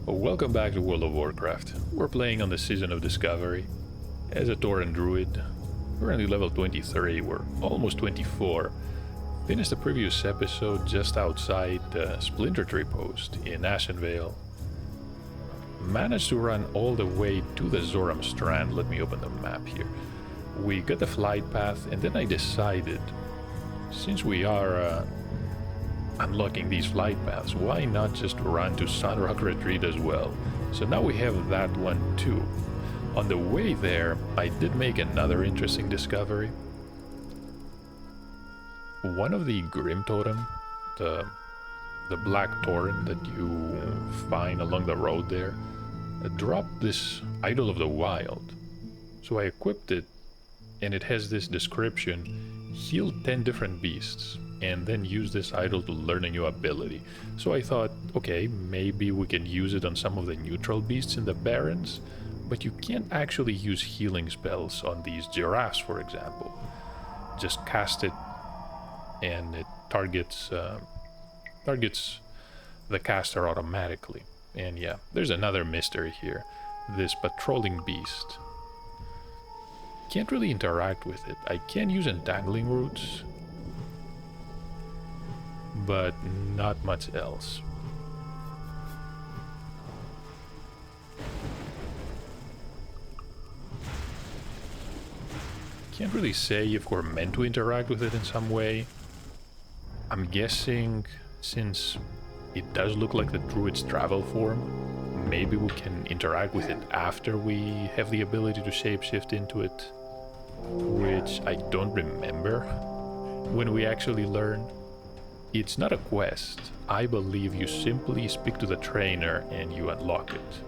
Welcome back to World of Warcraft. We're playing on the Season of Discovery as a Tauren Druid. We're only level 23, we're almost 24. Finished the previous episode just outside the Splinter Tree post in Ashenvale. Managed to run all the way to the Zoram Strand. Let me open the map here. We got the flight path, and then I decided, since we are unlocking these flight paths, why not just run to Sunrock Retreat as well? So now we have that one too. On the way there, I did make another interesting discovery. One of the Grim Totem, the black Tauren that you find along the road there, dropped this Idol of the Wild. So I equipped it, and it has this description: heal 10 different beasts, and then use this idol to learn a new ability. So I thought, okay, maybe we can use it on some of the neutral beasts in the Barrens, but you can't actually use healing spells on these giraffes, for example. Just cast it, and it targets the caster automatically. And yeah, there's another mystery here. This patrolling beast. Can't really interact with it. I can use entangling roots, but not much else. Can't really say if we're meant to interact with it in some way. I'm guessing, since it does look like the druid's travel form, maybe we can interact with it after we have the ability to shapeshift into it, which I don't remember when we actually learn. It's not a quest. I believe you simply speak to the trainer and you unlock it.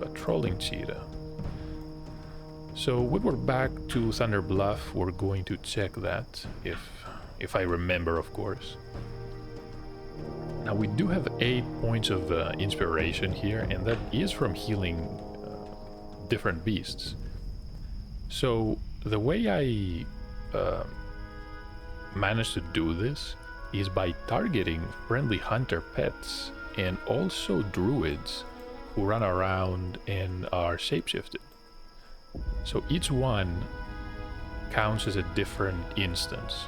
Patrolling cheetah. So when we're back to Thunder Bluff, we're going to check that, if I remember, of course. Now we do have 8 points of inspiration here, and that is from healing different beasts. So the way I managed to do this is by targeting friendly hunter pets and also druids who run around and are shapeshifted. So each one counts as a different instance.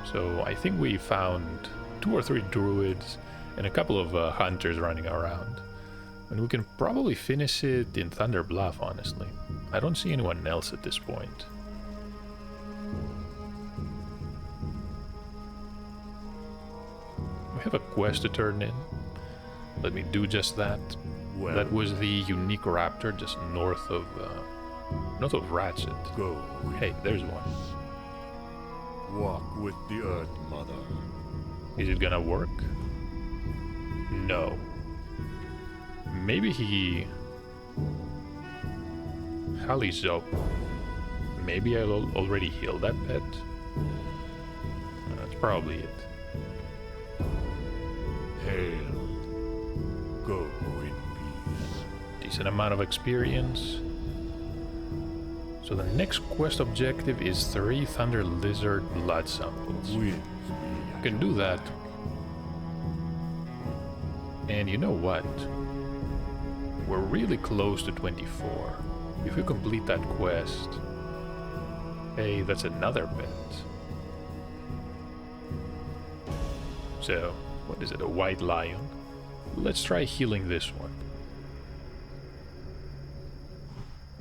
So I think we found 2 or 3 druids and a couple of hunters running around. And we can probably finish it in Thunder Bluff, honestly. I don't see anyone else at this point. We have a quest to turn in. Let me do just that. Well, That was the unique raptor just north of Ratchet. go. Hey, there's one. Walk with the Earth Mother. Is it gonna work? No. Maybe he... Halizo. Maybe I'll already heal that pet. That's probably it. Hail. Go in peace. Decent amount of experience. So the next quest objective is 3 Thunder Lizard blood samples. With You can do that. And you know what? We're really close to 24. If we complete that quest... Hey, that's another pet. So, what is it? A white lion? Let's try healing this one.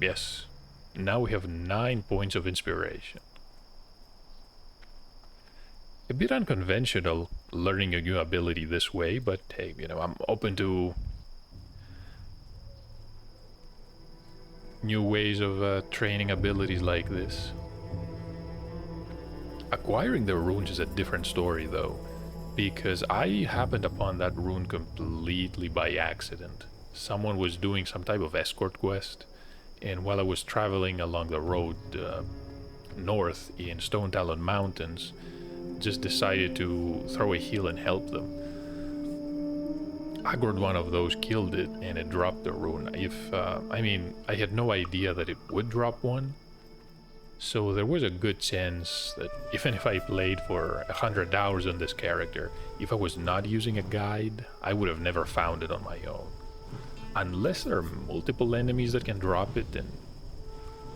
Yes. Now we have 9 points of inspiration. A bit unconventional learning a new ability this way, but hey, you know, I'm open to new ways of training abilities like this. Acquiring the runes is a different story though, because I happened upon that rune completely by accident. Someone was doing some type of escort quest, and while I was traveling along the road north in Stone Talon Mountains, just decided to throw a heal and help them. Aggroed one of those, killed it, and it dropped the rune. I mean, I had no idea that it would drop one, So there was a good chance that even if I played for 100 hours on this character, if I was not using a guide, I would have never found it on my own. Unless there are multiple enemies that can drop it, then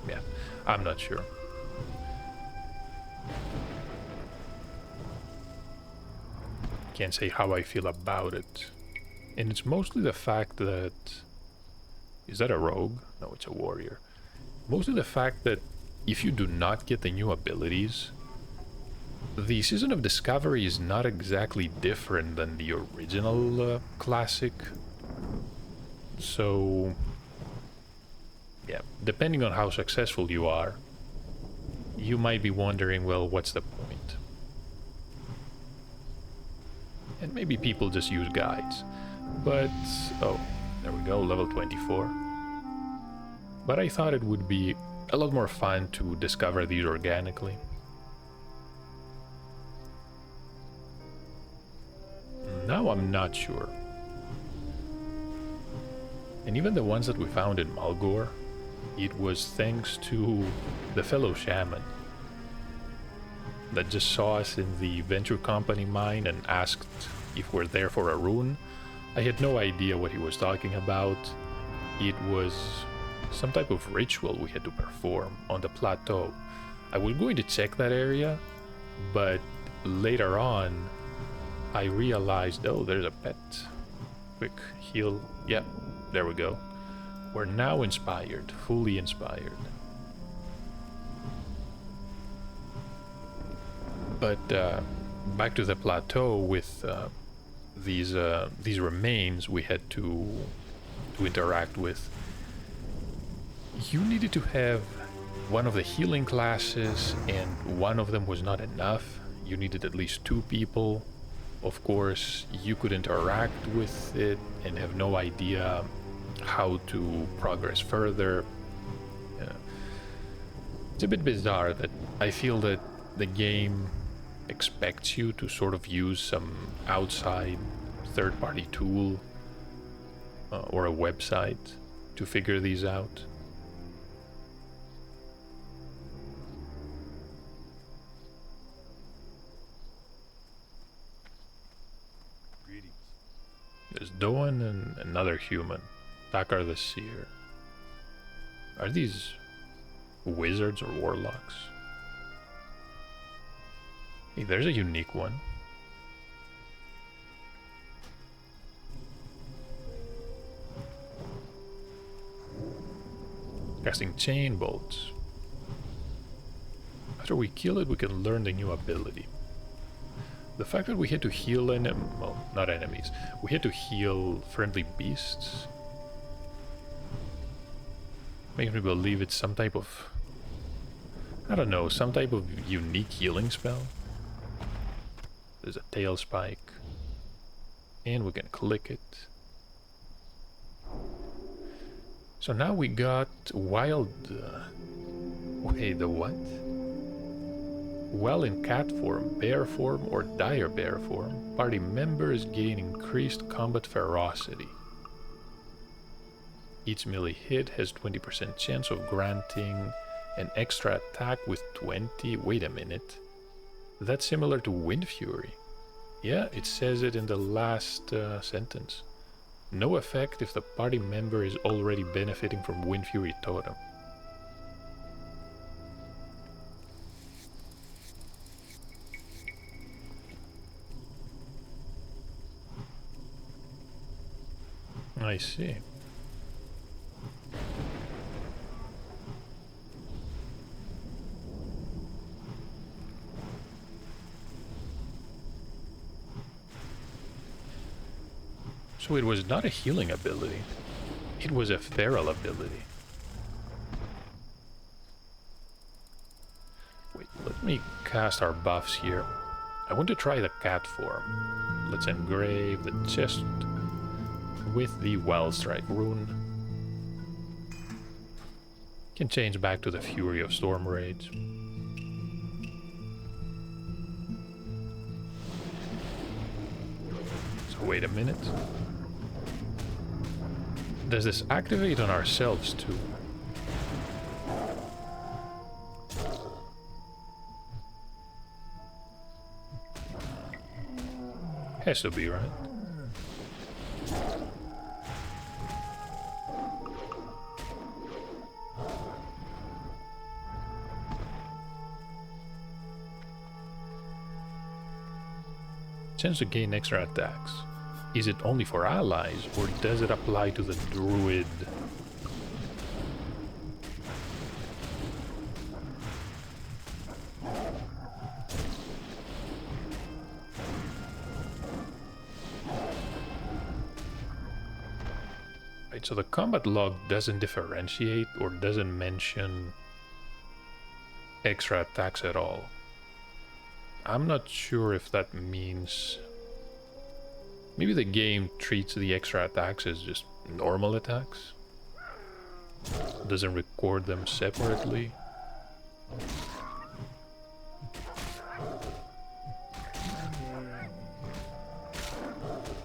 yeah, I'm not sure. Can't say how I feel about it. And it's mostly the fact that... Is that a rogue? No, it's a warrior. Mostly the fact that if you do not get the new abilities, the Season of Discovery is not exactly different than the original classic. So, yeah, depending on how successful you are, you might be wondering, well, what's the point? And maybe people just use guides. But, oh, there we go, level 24. But I thought it would be a lot more fun to discover these organically. Now I'm not sure. And even the ones that we found in Malgor, it was thanks to the fellow shaman that just saw us in the Venture Company mine and asked if we're there for a rune. I had no idea what he was talking about. It was some type of ritual we had to perform on the plateau. I was going to check that area, but later on I realized, oh, there's a pet. Quick heal. Yeah, there we go. We're now inspired, fully inspired. But back to the plateau with these remains we had to interact with. You needed to have one of the healing classes, and one of them was not enough. You needed at least 2 people. Of course, you could interact with it and have no idea how to progress further. It's a bit bizarre that I feel that the game expects you to sort of use some outside third-party tool or a website to figure these out. There's Doan and another human, Takar the Seer. Are these wizards or warlocks? Hey, there's a unique one. Casting chain bolts. After we kill it, we can learn the new ability. The fact that we had to heal well, not enemies. We had to heal friendly beasts makes me believe it's some type of, I don't know, some type of unique healing spell. There's a tail spike, and we can click it. So now we got wild... wait, the what? While in cat form, bear form, or dire bear form, party members gain increased combat ferocity. Each melee hit has 20% chance of granting an extra attack with 20... Wait a minute. That's similar to Wind Fury. Yeah, it says it in the last sentence. No effect if the party member is already benefiting from Wind Fury Totem. I see. So it was not a healing ability, it was a feral ability. Wait, let me cast our buffs here. I want to try the cat form. Let's engrave the chest with the Wild Strike rune. Can change back to the Fury of Storm Rage. So wait a minute. Does this activate on ourselves too? Has to be, right? Chance to gain extra attacks. Is it only for allies, or does it apply to the druid? Right, so the combat log doesn't differentiate or doesn't mention extra attacks at all. I'm not sure if that means... Maybe the game treats the extra attacks as just normal attacks. Doesn't record them separately.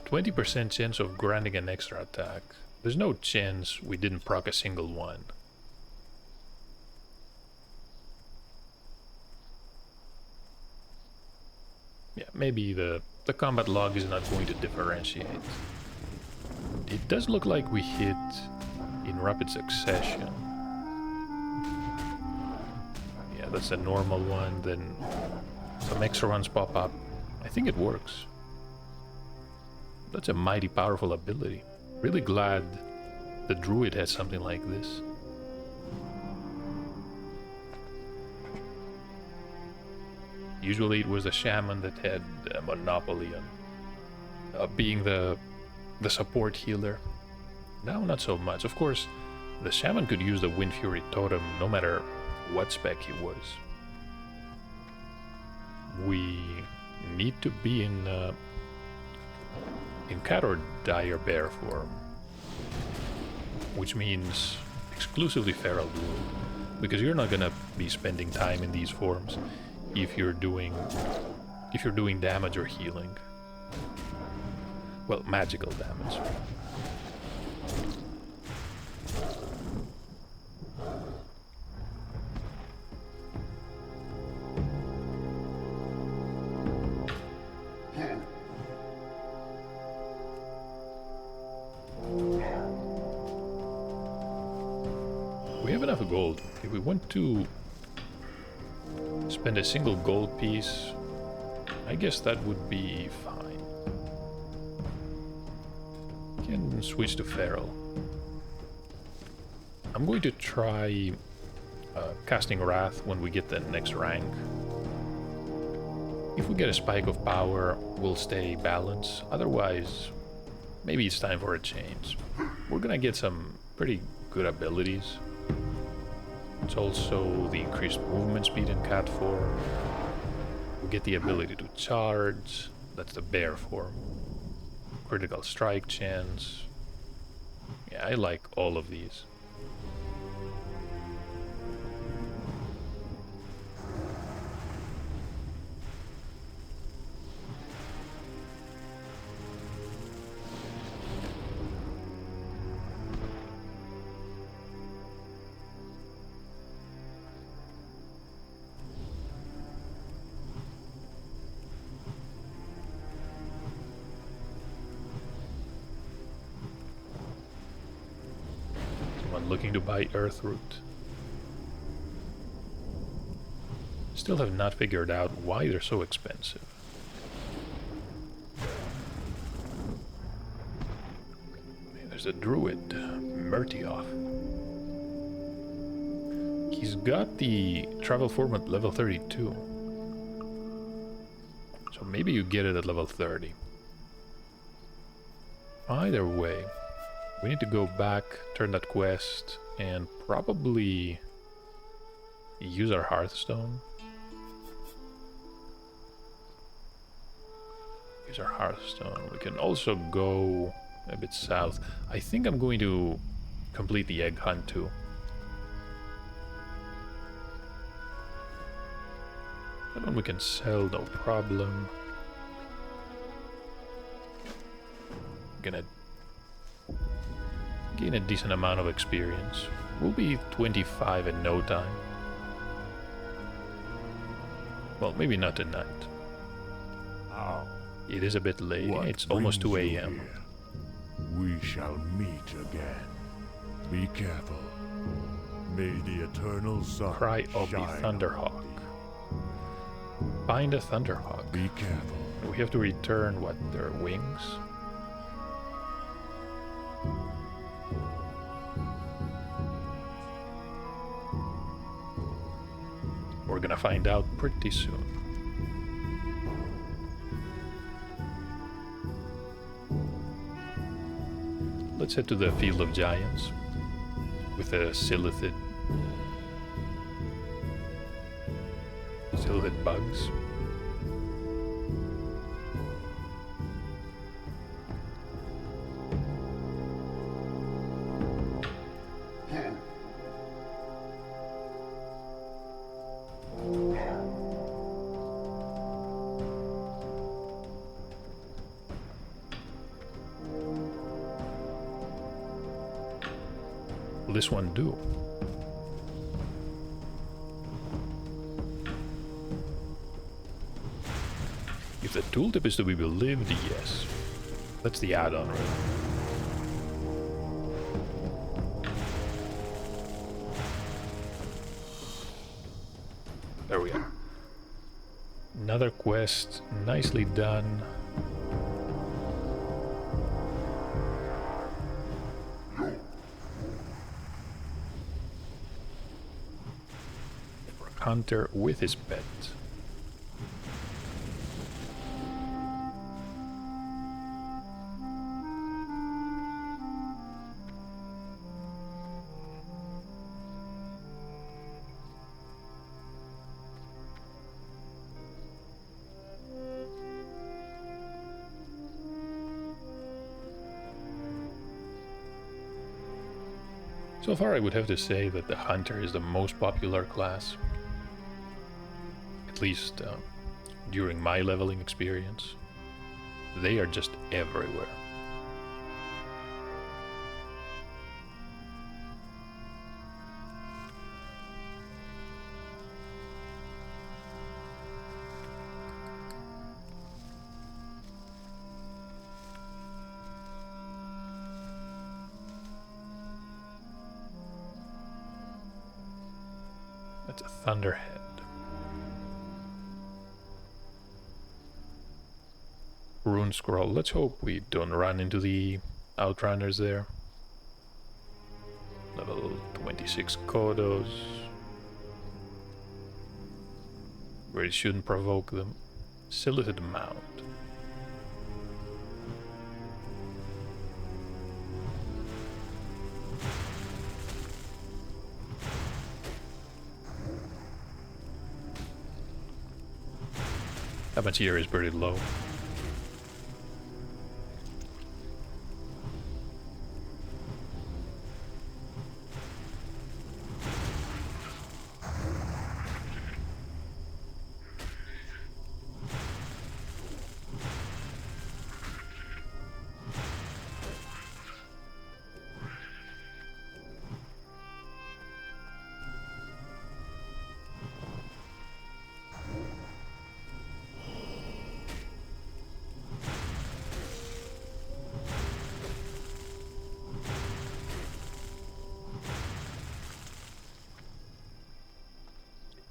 "20% chance of granting an extra attack." There's no chance we didn't proc a single one. Yeah, maybe the combat log is not going to differentiate. It does look like we hit in rapid succession. Yeah, that's a normal one, then some extra ones pop up. I think it works. That's a mighty powerful ability. Really glad the druid has something like this. Usually it was the shaman that had a monopoly on being the support healer. Now not so much. Of course, the shaman could use the Wind Fury totem no matter what spec he was. We need to be in cat or dire bear form, which means exclusively feral druid, because you're not gonna be spending time in these forms if you're doing damage or healing. Well, magical damage. We have enough gold. If we want to spend a single gold piece, I guess that would be fine. Can switch to feral. I'm going to try casting Wrath when we get the next rank. If we get a spike of power, we'll stay balanced. Otherwise, maybe it's time for a change. We're gonna get some pretty good abilities. It's also the increased movement speed in Cat 4. We get the ability to charge. That's the bear form. Critical strike chance. Yeah, I like all of these. Looking to buy Earthroot. Still have not figured out why they're so expensive. There's a druid, Murtioff. He's got the travel form at level 32. So maybe you get it at level 30. Either way, we need to go back, turn that quest, and probably use our Hearthstone. Use our Hearthstone. We can also go a bit south. I think I'm going to complete the egg hunt too. That one we can sell, no problem. Gonna gain a decent amount of experience. We'll be 25 in no time. Well, maybe not tonight. How It is a bit late. What It's almost 2 brings you a.m. here? We shall meet again. Be careful. May the eternal sun Cry Opie, shine Thunderhawk. upon Find a Thunderhawk. thee. Be careful. We have to return, what, their wings? We're gonna find out pretty soon. Let's head to the Field of Giants with the Silithid bugs. Will this one do? If the tooltip is to be believed, yes. That's the add-on, right? There we go. Another quest, nicely done. Hunter with his pet. So far I would have to say that the Hunter is the most popular class. At least during my leveling experience. They are just everywhere. That's a Thunderhead. Rune Scroll. Let's hope we don't run into the Outrunners there. Level 26 Kodos. Where it shouldn't provoke them. Silithid Mount. That much here is pretty low.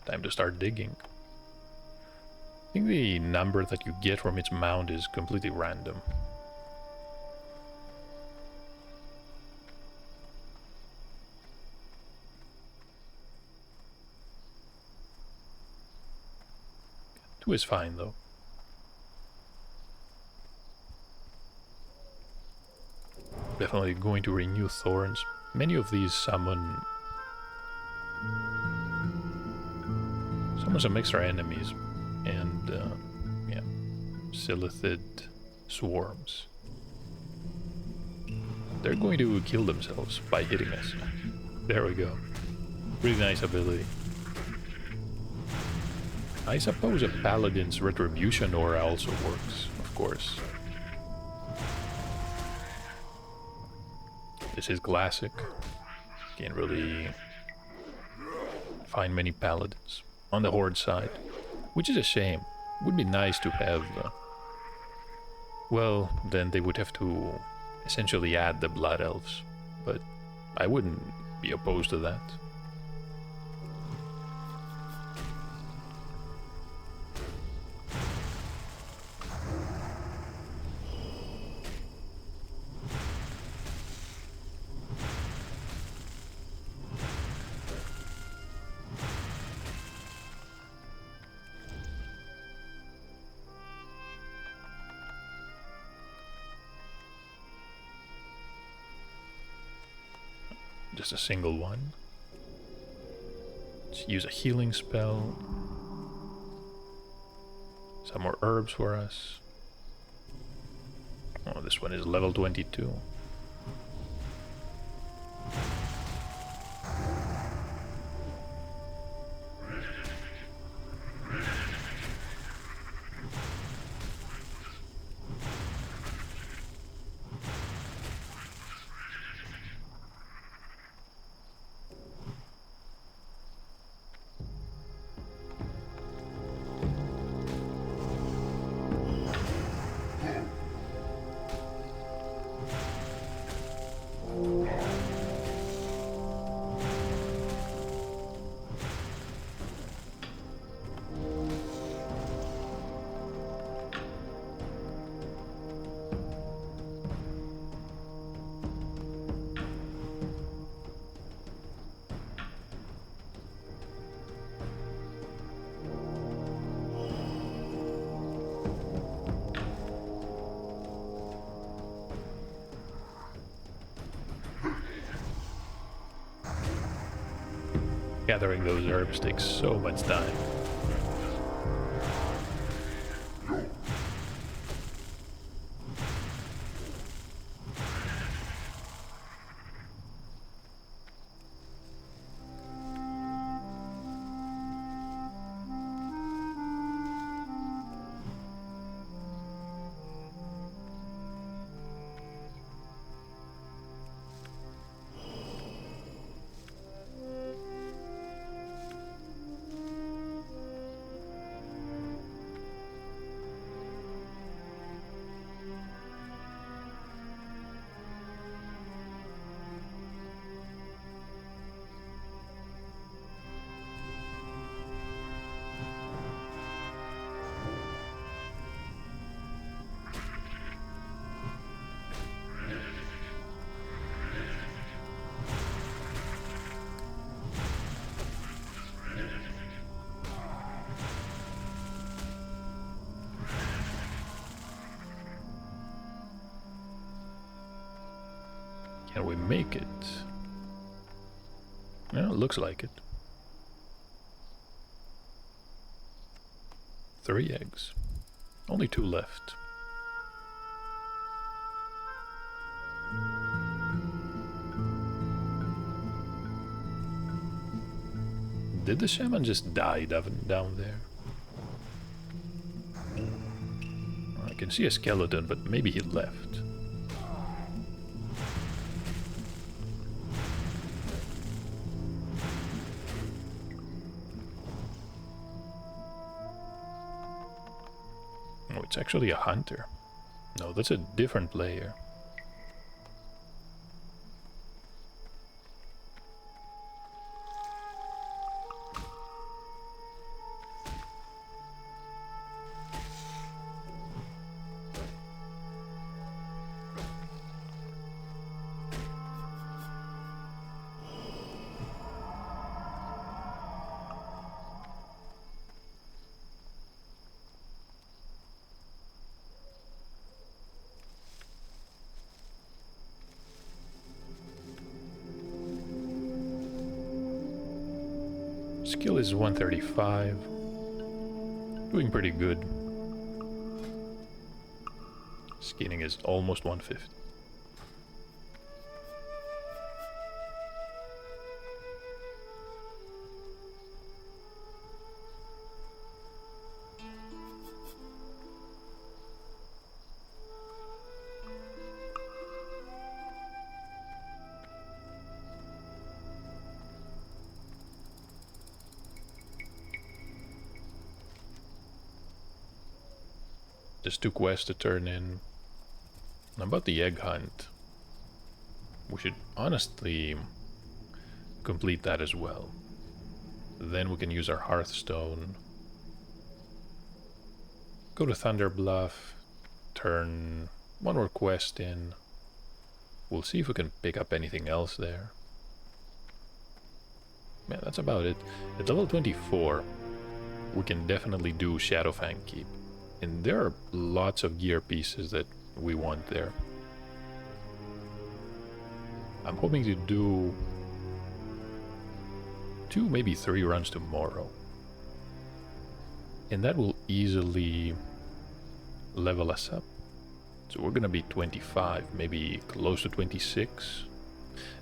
Time to start digging. I think the number that you get from its mound is completely random. Two is fine though. Definitely going to renew Thorns. Many of these summon some extra enemies, and yeah, Silithid swarms. They're going to kill themselves by hitting us. There we go. Really nice ability. I suppose a Paladin's Retribution aura also works, of course. This is classic. Can't really find many Paladins on the Horde side, which is a shame. Would be nice to have Well, then they would have to essentially add the Blood Elves, but I wouldn't be opposed to that. Just a single one. Let's use a healing spell. Some more herbs for us. Oh, this one is level 22. Gathering those herbs takes so much time. Can we make it? Yeah, it looks like it. 3 eggs. Only 2 left. Did the shaman just die down there? I can see a skeleton, but maybe he left. Oh, it's actually a hunter. No, that's a different player. Skill is 135. Doing pretty good. Skinning is almost 150. Just 2 quests to turn in. About the egg hunt, we should honestly complete that as well. Then we can use our Hearthstone. Go to Thunder Bluff, turn one more quest in. We'll see if we can pick up anything else there. Yeah, that's about it. At level 24, we can definitely do Shadowfang Keep. And there are lots of gear pieces that we want there. I'm hoping to do 2, maybe 3 runs tomorrow. And that will easily level us up. So we're gonna be 25, maybe close to 26.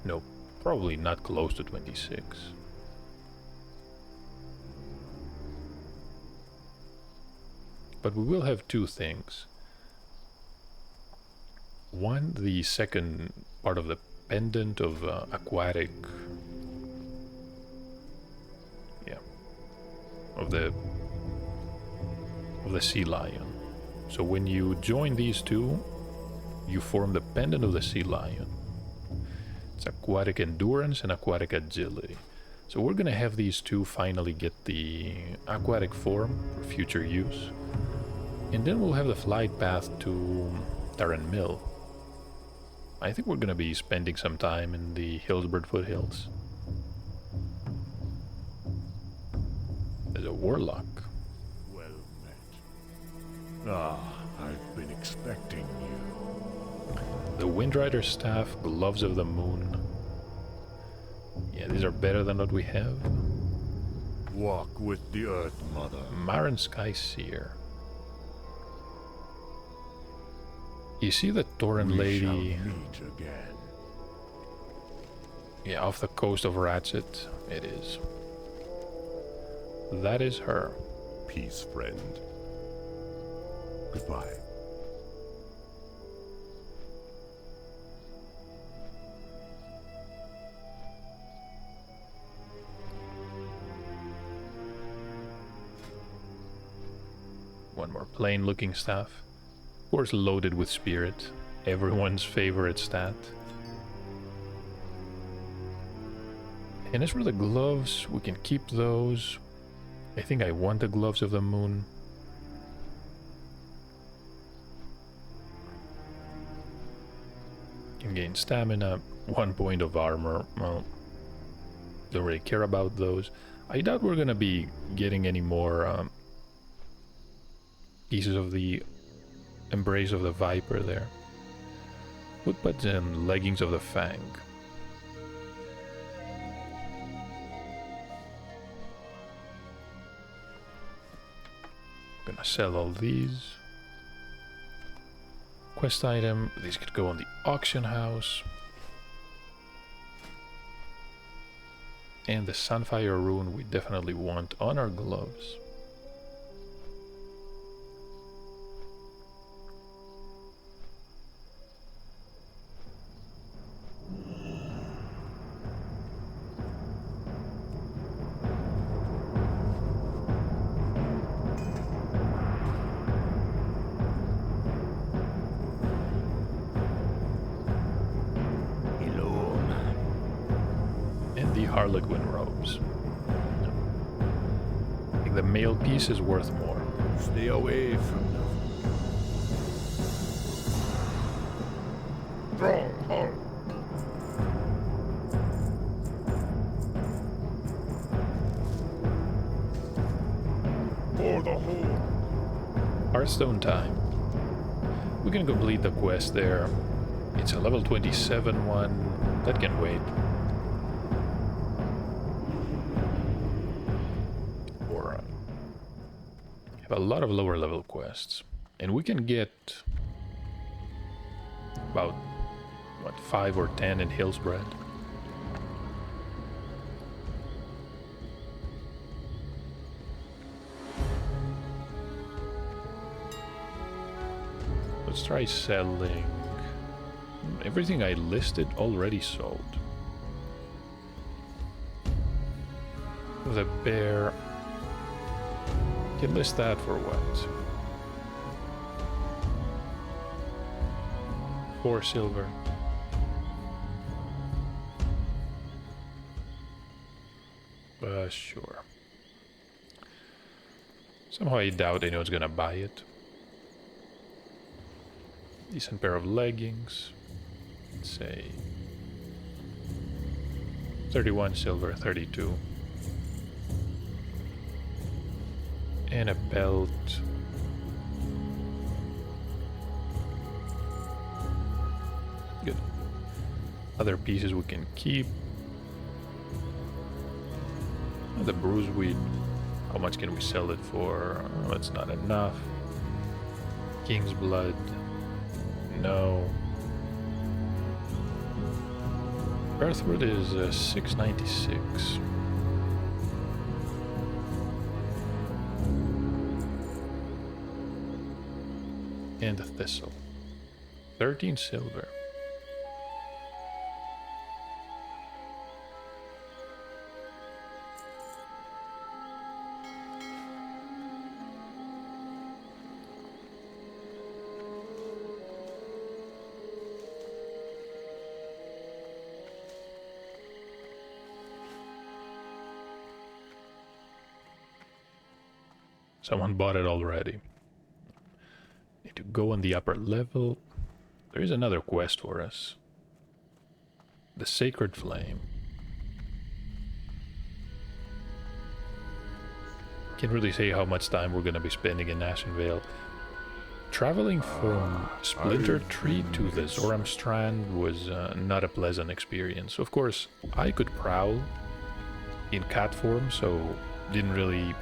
No, probably not close to 26. But we will have 2 things. One, the second part of the pendant of aquatic... Yeah. Of the sea lion. So when you join these 2, you form the pendant of the sea lion. It's aquatic endurance and aquatic agility. So we're gonna have these 2 finally get the aquatic form for future use. And then we'll have the flight path to Tauren Mill. I think we're gonna be spending some time in the Hillsbird foothills. There's a warlock. Well met. I've been expecting you. The Windrider staff, gloves of the moon. Yeah, these are better than what we have. Walk with the Earth Mother. Marin Sky Seer. You see the Tauren lady? We shall meet again. Yeah, off the coast of Ratchet, it is. That is her. Peace, friend. Goodbye. One more plain looking staff. Of course, loaded with spirit. Everyone's favorite stat. And as for the gloves, we can keep those. I think I want the gloves of the moon. Can gain stamina, 1 point of armor. Well, don't really care about those. I doubt we're gonna be getting any more pieces of the Embrace of the Viper there. Footpads and leggings of the Fang. Gonna sell all these. Quest item, these could go on the auction house. And the Sunfire rune we definitely want on our gloves. Harlequin robes. I think the male piece is worth more. Stay away from them. Stronghold. For the whole. Hearthstone time. We can complete the quest there. It's a level 27 one. That can wait. A lot of lower level quests, and we can get about what 5 or 10 in Hillsbred. Let's try selling. Everything I listed already sold. The bear. Can list that for what? 4 silver. Sure. Somehow I doubt anyone's gonna buy it. Decent pair of leggings. Let's say 31 silver, 32. And a belt. Good. Other pieces we can keep. The bruise weed. How much can we sell it for? Oh, it's not enough. King's blood. No. Earthwood is 696. And a thistle. 13 silver. Someone bought it already. Need to go on the upper level. There is another quest for us. The Sacred Flame. Can't really say how much time we're gonna be spending in Ashenvale. Traveling from Splinter Tree to the Zoram Strand was not a pleasant experience. Of course, I could prowl in cat form, so didn't really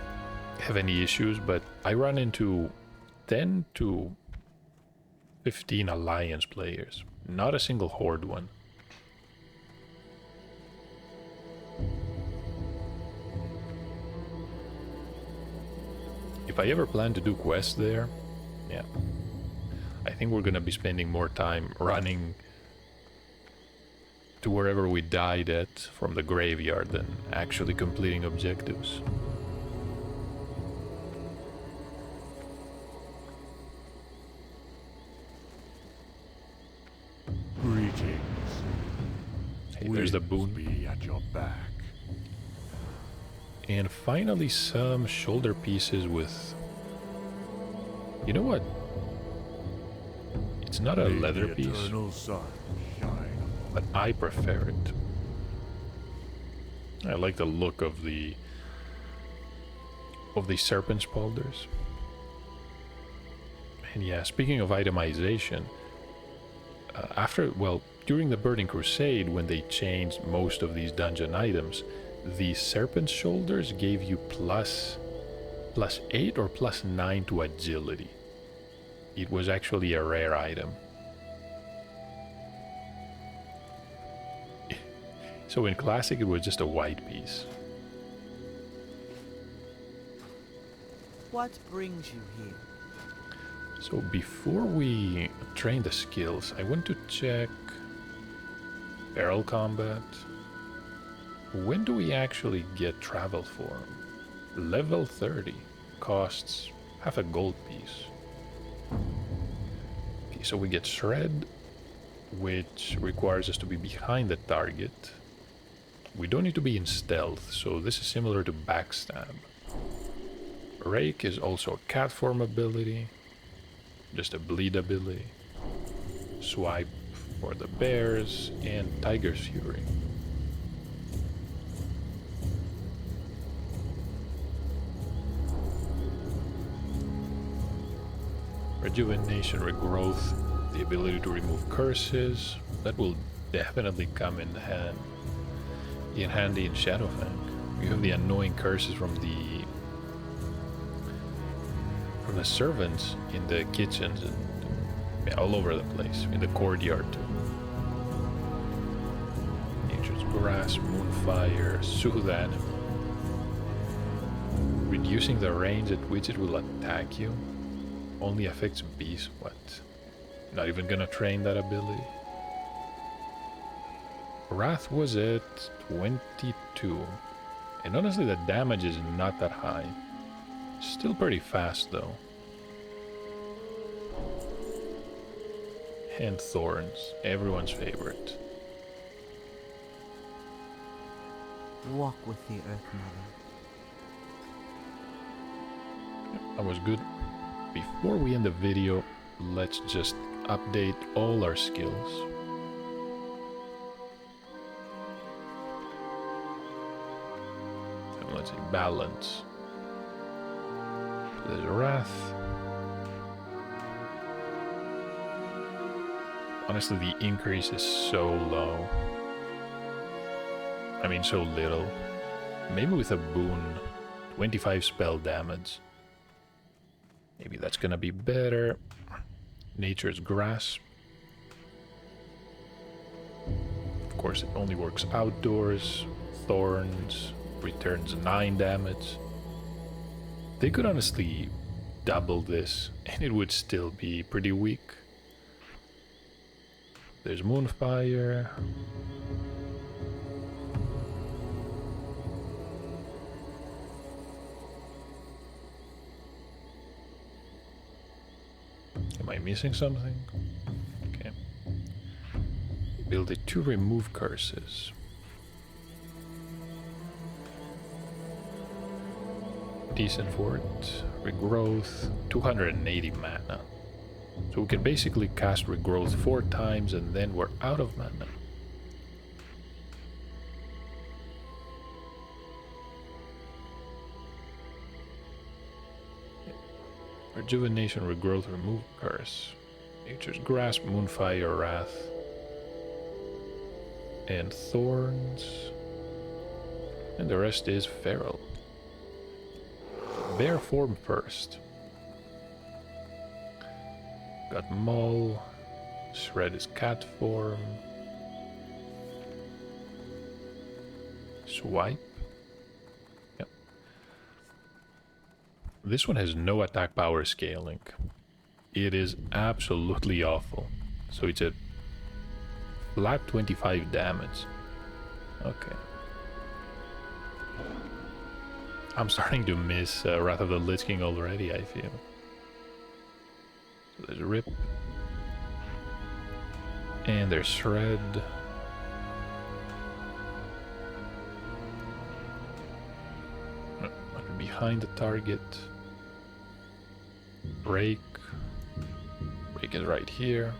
have any issues, but I run into 10 to 15 Alliance players, not a single Horde one. If I ever plan to do quests there, yeah, I think we're gonna be spending more time running to wherever we died at from the graveyard than actually completing objectives. Greetings. Hey, there's the boon. Be at your back. And finally some shoulder pieces with... You know what? It's not a leather piece, Sun shine. but I prefer it. I like the look of the serpent spaulders. And yeah, speaking of itemization, during the Burning Crusade, when they changed most of these dungeon items, the serpent shoulders gave you plus 8 or plus 9 to agility. It was actually a rare item. So in Classic, it was just a white piece. What brings you here? So before we train the skills, I want to check barrel combat. When do we actually get travel form? Level 30 costs half a gold piece. Okay, so we get shred, which requires us to be behind the target. We don't need to be in stealth, so this is similar to backstab. Rake is also a cat form ability, just a bleed ability. Swipe for the bears, and Tiger's Fury. Rejuvenation, regrowth, the ability to remove curses. That will definitely come in handy in Shadowfang. You have the annoying curses from the servants in the kitchens and all over the place, in the courtyard too. Nature's Grass, Moonfire, Sudan. Reducing the range at which it will attack you. Only affects bees. What? Not even gonna train that ability. Wrath was at 22. And honestly, the damage is not that high. Still pretty fast though. And thorns, everyone's favorite. Walk with the Earth Mother. That was good. Before we end the video, let's just update all our skills. So let's see, balance. There's Wrath. Honestly, the increase is so low. I mean, so little. Maybe with a boon, 25 spell damage. Maybe that's gonna be better. Nature's Grasp. Of course, it only works outdoors. Thorns returns 9 damage. They could honestly double this, and it would still be pretty weak. There's Moonfire. Am I missing something? Okay. Build it to remove curses. Decent for it. Regrowth, 280 mana. So we can basically cast Regrowth 4 times and then we're out of mana. Rejuvenation, Regrowth, Remove Curse. Nature's Grasp, Moonfire, Wrath. And Thorns. And the rest is Feral. Bear form first. Got Maul. Shred is cat form. Swipe. Yep. This one has no attack power scaling. It is absolutely awful. So it's a flat 25 damage. Okay. I'm starting to miss Wrath of the Lich King already, I feel. So there's Rip. And there's Shred. Behind the target. Break. Break is right here.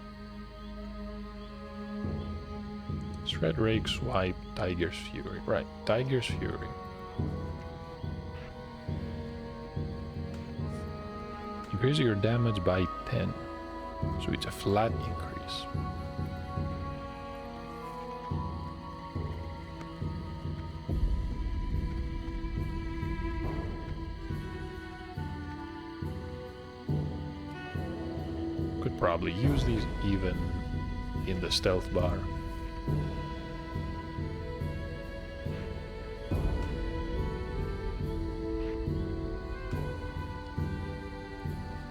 Shred, Rake, Swipe, Tiger's Fury. Right, Tiger's Fury. Increase your damage by 10. So it's a flat increase. Could probably use these even in the stealth bar.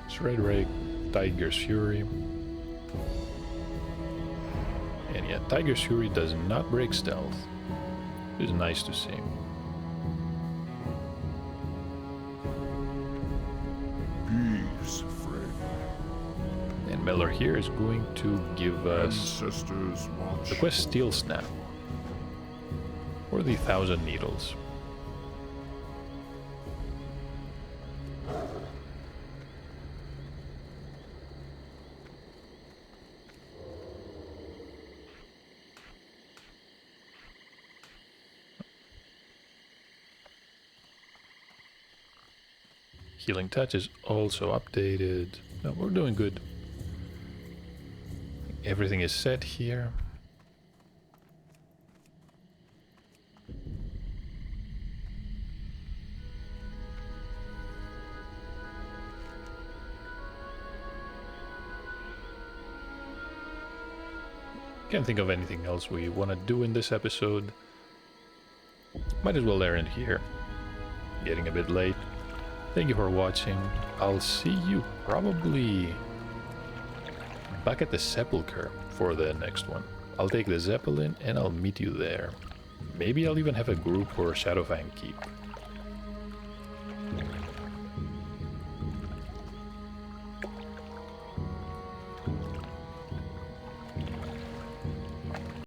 Shred Rake, Tiger's Fury. And yeah, Tiger's Fury does not break stealth. It's nice to see. Peace, friend. And Miller here is going to give us Ancestors watch. the quest Steel Snap. Or the 1,000 Needles. Healing Touch is also updated. No, we're doing good. Everything is set here. Can't think of anything else we want to do in this episode. Might as well end here. Getting a bit late. Thank you for watching. I'll see you probably back at the Sepulchre for the next one. I'll take the Zeppelin and I'll meet you there. Maybe I'll even have a group for Shadowfang Keep.